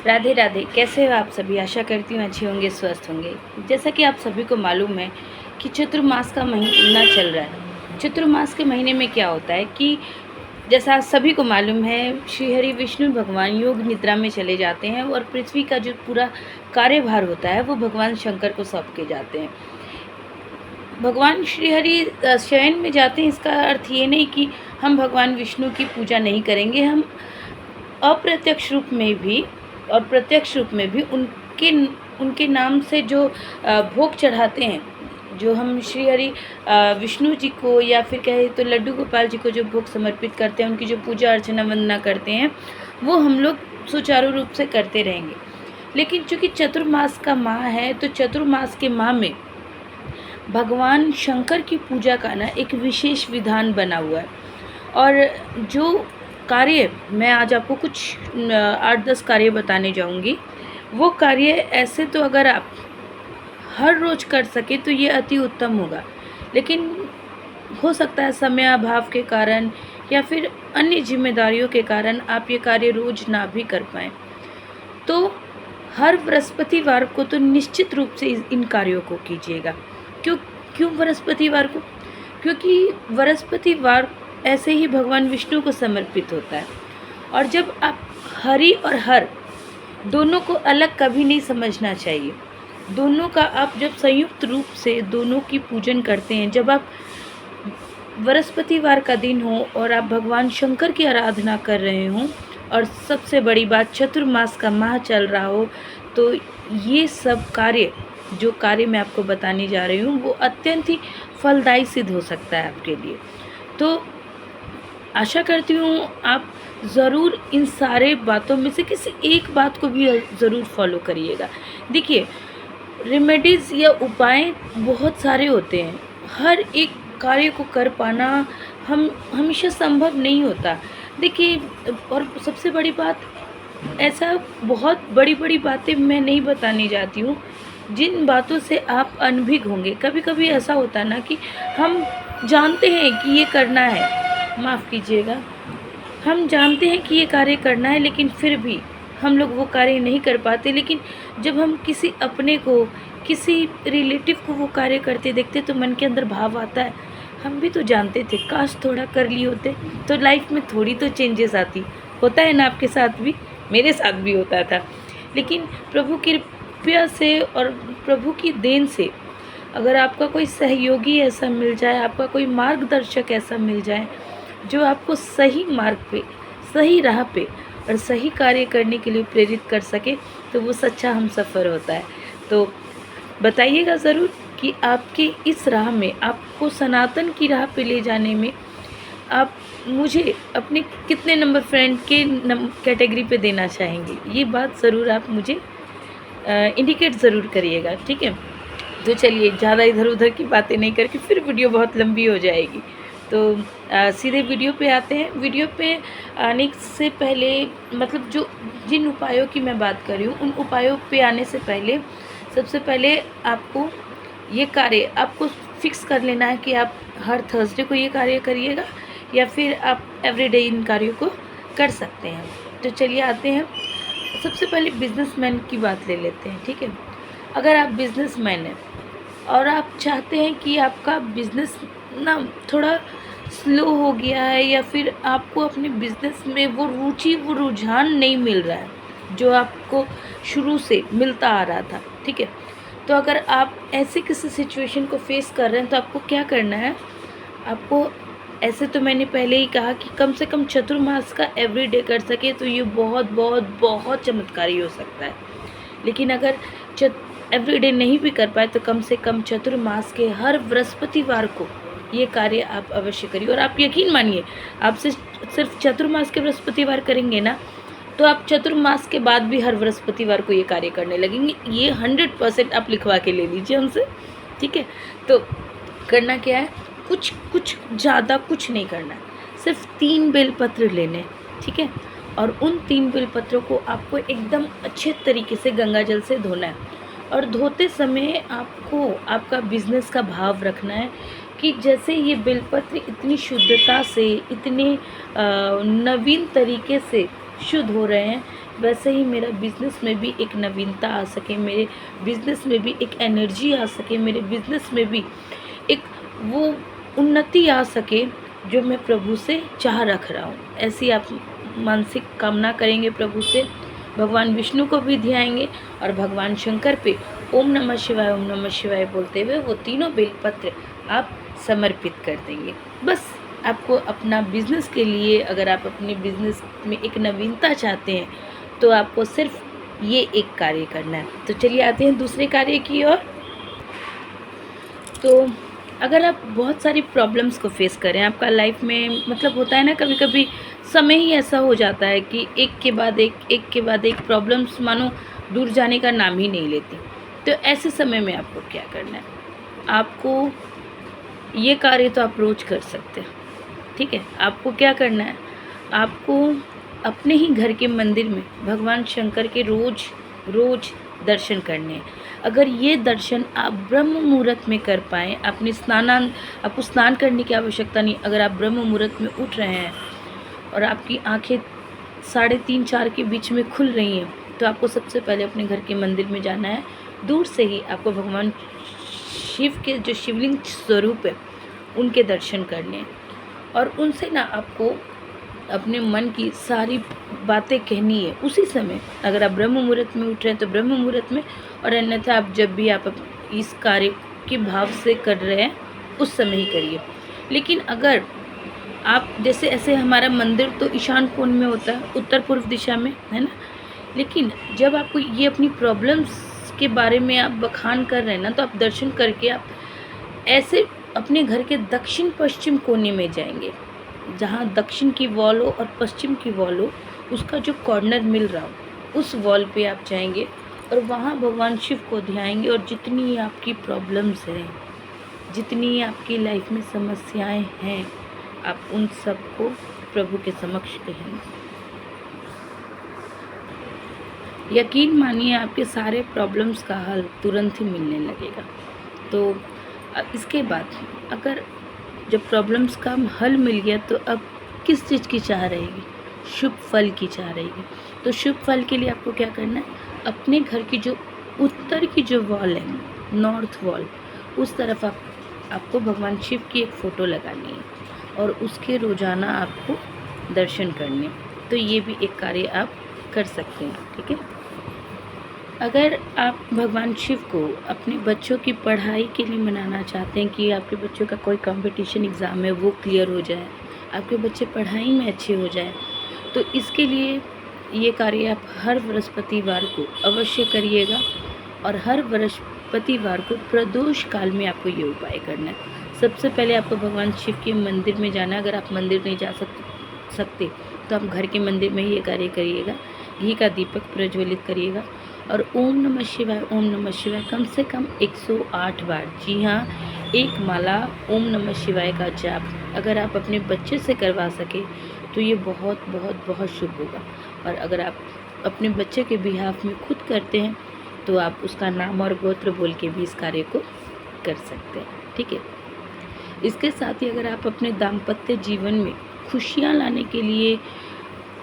राधे राधे। कैसे हो आप सभी? आशा करती हूँ अच्छे होंगे, स्वस्थ होंगे। जैसा कि आप सभी को मालूम है कि चतुर्मास का महीना चल रहा है। चतुर्मास के महीने में क्या होता है कि जैसा आप सभी को मालूम है, श्री हरि विष्णु भगवान योग निद्रा में चले जाते हैं और पृथ्वी का जो पूरा कार्यभार होता है वो भगवान शंकर को सौंप के जाते हैं। भगवान श्री हरि शयन में जाते हैं, इसका अर्थ ये नहीं कि हम भगवान विष्णु की पूजा नहीं करेंगे। हम अप्रत्यक्ष रूप में भी और प्रत्यक्ष रूप में भी उनके उनके नाम से जो भोग चढ़ाते हैं, जो हम श्री हरि विष्णु जी को या फिर कहे तो लड्डू गोपाल जी को जो भोग समर्पित करते हैं, उनकी जो पूजा अर्चना वंदना करते हैं, वो हम लोग सुचारू रूप से करते रहेंगे। लेकिन चूँकि चतुर्मास का माह है, तो चतुर्मास के माह में भगवान शंकर की पूजा का ना एक विशेष विधान बना हुआ है। और जो कार्य मैं आज आपको कुछ 8-10 कार्य बताने जाऊंगी, वो कार्य ऐसे तो अगर आप हर रोज़ कर सके तो ये अति उत्तम होगा। लेकिन हो सकता है समय अभाव के कारण या फिर अन्य जिम्मेदारियों के कारण आप ये कार्य रोज़ ना भी कर पाएँ। तो हर बृहस्पतिवार को तो निश्चित रूप से इन कार्यों को कीजिएगा। क्यों क्यों बृहस्पतिवार को? क्योंकि बृहस्पतिवार ऐसे ही भगवान विष्णु को समर्पित होता है। और जब आप हरि और हर दोनों को अलग कभी नहीं समझना चाहिए। दोनों का आप जब संयुक्त रूप से दोनों की पूजन करते हैं, जब आप बृहस्पतिवार का दिन हो और आप भगवान शंकर की आराधना कर रहे हों और सबसे बड़ी बात चतुर्मास का माह चल रहा हो, तो ये सब कार्य जो कार्य मैं आपको बताने जा रही हूँ वो अत्यंत ही फलदायी सिद्ध हो सकता है आपके लिए। तो आशा करती हूँ आप ज़रूर इन सारे बातों में से किसी एक बात को भी ज़रूर फॉलो करिएगा। देखिए, रेमेडीज़ या उपाय बहुत सारे होते हैं। हर एक कार्य को कर पाना हम हमेशा संभव नहीं होता। देखिए, और सबसे बड़ी बात, ऐसा बहुत बड़ी बड़ी बातें मैं नहीं बताने जाती हूँ जिन बातों से आप अनभिज्ञ होंगे। कभी कभी ऐसा होता है ना कि हम जानते हैं कि ये करना है, माफ़ कीजिएगा, हम जानते हैं कि ये कार्य करना है, लेकिन फिर भी हम लोग वो कार्य नहीं कर पाते। लेकिन जब हम किसी अपने को, किसी रिलेटिव को वो कार्य करते देखते तो मन के अंदर भाव आता है, हम भी तो जानते थे, काश थोड़ा कर लिए होते तो लाइफ में थोड़ी तो चेंजेस आती। होता है ना आपके साथ भी? मेरे साथ भी होता था। लेकिन प्रभु की कृपा से और प्रभु की देन से अगर आपका कोई सहयोगी ऐसा मिल जाए, आपका कोई मार्गदर्शक ऐसा मिल जाए जो आपको सही मार्ग पे, सही राह पे और सही कार्य करने के लिए प्रेरित कर सके, तो वो सच्चा हम सफ़र होता है। तो बताइएगा ज़रूर कि आपके इस राह में, आपको सनातन की राह पे ले जाने में आप मुझे अपने कितने नंबर फ्रेंड के कैटेगरी पे देना चाहेंगे, ये बात ज़रूर आप मुझे इंडिकेट ज़रूर करिएगा, ठीक है? तो चलिए, ज़्यादा इधर उधर की बातें नहीं करके फिर वीडियो बहुत लंबी हो जाएगी। तो सीधे वीडियो पे आते हैं। वीडियो पे आने से पहले, मतलब जो जिन उपायों की मैं बात कर रही हूँ, उन उपायों पे आने से पहले सबसे पहले आपको ये कार्य आपको फिक्स कर लेना है कि आप हर थर्सडे को ये कार्य करिएगा या फिर आप एवरीडे इन कार्यों को कर सकते हैं। तो चलिए आते हैं। सबसे पहले बिजनेसमैन की बात ले लेते हैं, ठीक है? अगर आप बिजनेसमैन हैं और आप चाहते हैं कि आपका बिज़नेस ना थोड़ा स्लो हो गया है, या फिर आपको अपने बिज़नेस में वो रुचि, वो रुझान नहीं मिल रहा है जो आपको शुरू से मिलता आ रहा था, ठीक है? तो अगर आप ऐसे किसी सिचुएशन को फेस कर रहे हैं तो आपको क्या करना है? आपको, ऐसे तो मैंने पहले ही कहा कि कम से कम चतुर्मास का एवरीडे कर सके तो ये बहुत बहुत बहुत चमत्कारी हो सकता है। लेकिन अगर एवरीडे नहीं भी कर पाए तो कम से कम चतुर्मास के हर बृहस्पतिवार को ये कार्य आप अवश्य करिए। और आप यकीन मानिए, आप सिर्फ चतुर्मास के बृहस्पतिवार करेंगे ना, तो आप चतुर्मास के बाद भी हर बृहस्पतिवार को ये कार्य करने लगेंगे। ये 100% आप लिखवा के ले लीजिए हमसे, ठीक है? तो करना क्या है? कुछ ज़्यादा कुछ नहीं करना है, सिर्फ 3 बेलपत्र लेने, ठीक है? और उन 3 बेलपत्रों को आपको एकदम अच्छे तरीके से गंगा जल से धोना है। और धोते समय आपको आपका बिजनेस का भाव रखना है कि जैसे ये बेलपत्र इतनी शुद्धता से, इतने नवीन तरीके से शुद्ध हो रहे हैं, वैसे ही मेरा बिज़नेस में भी एक नवीनता आ सके, मेरे बिज़नेस में भी एक एनर्जी आ सके, मेरे बिज़नेस में भी एक वो उन्नति आ सके जो मैं प्रभु से चाह रख रहा हूँ। ऐसी आप मानसिक कामना करेंगे प्रभु से, भगवान विष्णु को भी ध्याएंगे और भगवान शंकर पे ओम नमः शिवाय, ओम नमः शिवाय बोलते हुए वो तीनों बेलपत्र आप समर्पित कर देंगे। बस आपको अपना बिज़नेस के लिए, अगर आप अपने बिज़नेस में एक नवीनता चाहते हैं तो आपको सिर्फ ये एक कार्य करना है। तो चलिए आते हैं दूसरे कार्य की ओर। तो अगर आप बहुत सारी प्रॉब्लम्स को फेस करें, आपका लाइफ में मतलब होता है ना, कभी कभी समय ही ऐसा हो जाता है कि एक के बाद एक प्रॉब्लम्स मानो दूर जाने का नाम ही नहीं लेती। तो ऐसे समय में आपको क्या करना है, आपको ये कार्य तो आप रोज़ कर सकते हैं, ठीक है। आपको क्या करना है, आपको अपने ही घर के मंदिर में भगवान शंकर के रोज़ दर्शन करने हैं। अगर ये दर्शन आप ब्रह्म मुहूर्त में कर पाएँ, आपको स्नान करने की आवश्यकता नहीं। अगर आप ब्रह्म मुहूर्त में उठ रहे हैं और आपकी आँखें 3:30-4 के बीच में खुल रही हैं, तो आपको सबसे पहले अपने घर के मंदिर में जाना है। दूर से ही आपको भगवान शिव के जो शिवलिंग स्वरूप है उनके दर्शन करने हैं और उनसे ना आपको अपने मन की सारी बातें कहनी है उसी समय। अगर आप ब्रह्म मुहूर्त में उठ रहे हैं तो ब्रह्म मुहूर्त में, और अन्यथा आप जब भी आप इस कार्य के भाव से कर रहे हैं उस समय ही करिए। लेकिन अगर आप जैसे ऐसे, हमारा मंदिर तो ईशान कोण में होता है, उत्तर पूर्व दिशा में, है ना। लेकिन जब आपको ये अपनी प्रॉब्लम्स के बारे में आप बखान कर रहे हैं ना, तो आप दर्शन करके आप ऐसे अपने घर के दक्षिण पश्चिम कोने में जाएंगे, जहाँ दक्षिण की वॉल हो और पश्चिम की वॉल हो, उसका जो कॉर्नर मिल रहा हो उस वॉल पे आप जाएंगे और वहाँ भगवान शिव को ध्याएंगे। और जितनी आपकी प्रॉब्लम्स हैं, जितनी आपकी लाइफ में समस्याएं हैं, आप उन सबको प्रभु के समक्ष कहेंगे। यकीन मानिए आपके सारे प्रॉब्लम्स का हल तुरंत ही मिलने लगेगा। तो इसके बाद अगर जब प्रॉब्लम्स का हल मिल गया तो अब किस चीज़ की चाह रहेगी, शुभ फल की चाह रहेगी। तो शुभ फल के लिए आपको क्या करना है, अपने घर की जो उत्तर की जो वॉल है, नॉर्थ वॉल, उस तरफ आपको भगवान शिव की एक फ़ोटो लगानी है और उसके रोज़ाना आपको दर्शन करने। तो ये भी एक कार्य आप कर सकते हैं, ठीक है। अगर आप भगवान शिव को अपने बच्चों की पढ़ाई के लिए मनाना चाहते हैं कि आपके बच्चों का कोई कंपटीशन एग्ज़ाम है वो क्लियर हो जाए, आपके बच्चे पढ़ाई में अच्छे हो जाए, तो इसके लिए ये कार्य आप हर बृहस्पतिवार को अवश्य करिएगा। और हर बृहस्पतिवार को प्रदोष काल में आपको ये उपाय करना है। सबसे पहले आपको भगवान शिव के मंदिर में जाना है। अगर आप मंदिर नहीं जा सकते तो आप घर के मंदिर में ही ये कार्य करिएगा। घी का दीपक प्रज्वलित करिएगा और ओम नमः शिवाय कम से कम 108 बार, जी हाँ, एक माला ओम नमः शिवाय का जाप अगर आप अपने बच्चे से करवा सके तो ये बहुत बहुत बहुत शुभ होगा। और अगर आप अपने बच्चे के बिहाफ में खुद करते हैं तो आप उसका नाम और गोत्र बोल के भी इस कार्य को कर सकते हैं, ठीक है। इसके साथ ही अगर आप अपने दाम्पत्य जीवन में खुशियाँ लाने के लिए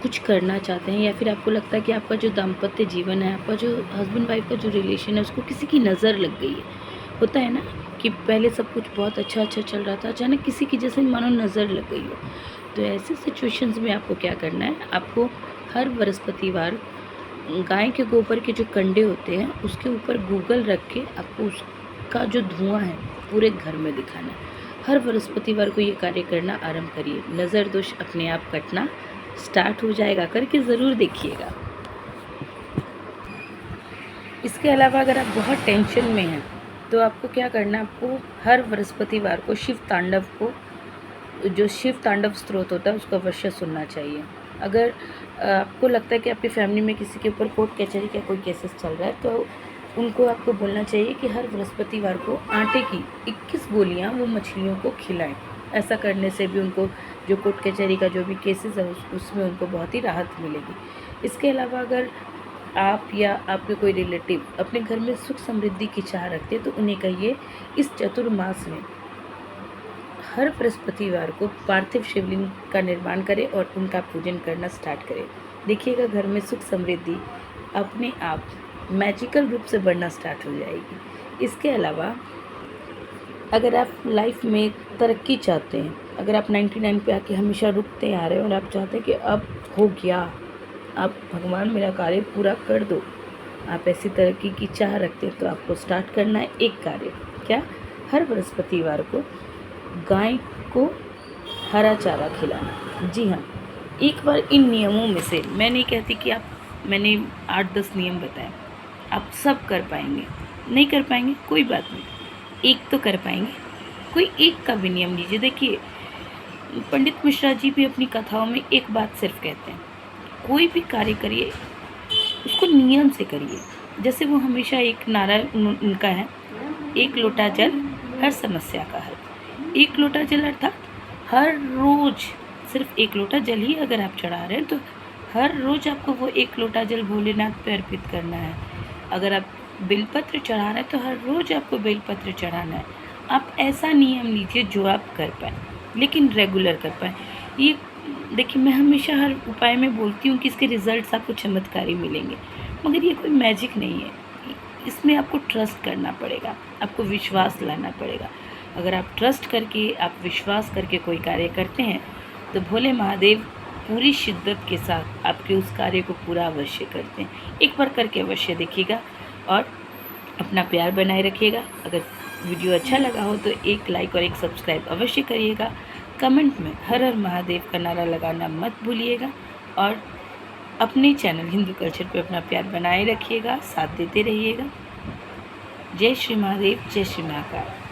कुछ करना चाहते हैं, या फिर आपको लगता है कि आपका जो दाम्पत्य जीवन है, आपका जो हस्बैंड वाइफ का जो रिलेशन है, उसको किसी की नज़र लग गई है, होता है ना कि पहले सब कुछ बहुत अच्छा चल रहा था, अचानक किसी की जैसे मानो नज़र लग गई हो, तो ऐसे सिचुएशंस में आपको क्या करना है, आपको हर बृहस्पतिवार गाय के गोबर के जो कंडे होते हैं उसके ऊपर गूगल रख के आपको उसका जो धुआं है पूरे घर में दिखाना है। हर बृहस्पतिवार को ये कार्य करना आरंभ करिए, नज़र दोष अपने आप कटना स्टार्ट हो जाएगा। करके ज़रूर देखिएगा। इसके अलावा अगर आप बहुत टेंशन में हैं तो आपको क्या करना है, आपको हर बृहस्पतिवार को शिव तांडव को, जो शिव तांडव स्त्रोत होता है उसको अवश्य सुनना चाहिए। अगर आपको लगता है कि आपकी फैमिली में किसी के ऊपर कोर्ट कचहरी का कोई केसेस चल रहा है तो उनको आपको बोलना चाहिए कि हर बृहस्पतिवार को आटे की 21 गोलियां वो मछलियों को खिलाएं। ऐसा करने से भी उनको जो कोर्ट कचहरी का जो भी केसेस है उसमें उनको बहुत ही राहत मिलेगी। इसके अलावा अगर आप या आपके कोई रिलेटिव अपने घर में सुख समृद्धि की चाह रखते हैं तो उन्हें कहिए इस चतुर्मास में हर बृहस्पतिवार को पार्थिव शिवलिंग का निर्माण करें और उनका पूजन करना स्टार्ट करें। देखिएगा घर में सुख समृद्धि अपने आप मैजिकल रूप से बढ़ना स्टार्ट हो जाएगी। इसके अलावा अगर आप लाइफ में तरक्की चाहते हैं, अगर आप 99 पे आके हमेशा रुकते आ रहे हो और आप चाहते हैं कि अब हो गया, अब भगवान मेरा कार्य पूरा कर दो, आप ऐसी तरक्की की चाह रखते हैं, तो आपको स्टार्ट करना है एक कार्य। क्या? हर बृहस्पतिवार को गाय को हरा चारा खिलाना। जी हाँ, एक बार इन नियमों में से, मैं नहीं कहती कि मैंने 8-10 नियम बताए, आप सब कर पाएंगे। नहीं कर पाएंगे कोई बात नहीं, एक तो कर पाएंगे। कोई एक का भी नियम लीजिए। देखिए, पंडित मिश्रा जी भी अपनी कथाओं में एक बात सिर्फ कहते हैं, कोई भी कार्य करिए उसको नियम से करिए। जैसे वो हमेशा एक नारा उनका है, एक लोटा जल हर समस्या का हल। एक लोटा जल अर्थात हर रोज़ सिर्फ एक लोटा जल ही अगर आप चढ़ा रहे हैं तो हर रोज़ आपको वो एक लोटा जल भोलेनाथ पे अर्पित करना है। अगर आप बेलपत्र चढ़ा रहे हैं तो हर रोज़ आपको बेलपत्र चढ़ाना है। आप ऐसा नियम लीजिए जो आप कर पाएँ, लेकिन रेगुलर कर पाएँ। ये देखिए, मैं हमेशा हर उपाय में बोलती हूँ कि इसके रिज़ल्ट्स आपको चमत्कारी मिलेंगे, मगर ये कोई मैजिक नहीं है। इसमें आपको ट्रस्ट करना पड़ेगा, आपको विश्वास लाना पड़ेगा। अगर आप ट्रस्ट करके, आप विश्वास करके कोई कार्य करते हैं तो भोले महादेव पूरी शिद्दत के साथ आपके उस कार्य को पूरा अवश्य करते हैं। एक बार करके अवश्य देखिएगा और अपना प्यार बनाए रखिएगा। अगर वीडियो अच्छा लगा हो तो एक लाइक और एक सब्सक्राइब अवश्य करिएगा। कमेंट में हर हर महादेव का नारा लगाना मत भूलिएगा और अपने चैनल हिंदू कल्चर पे अपना प्यार बनाए रखिएगा, साथ देते रहिएगा। जय श्री महादेव, जय श्री महाकाल।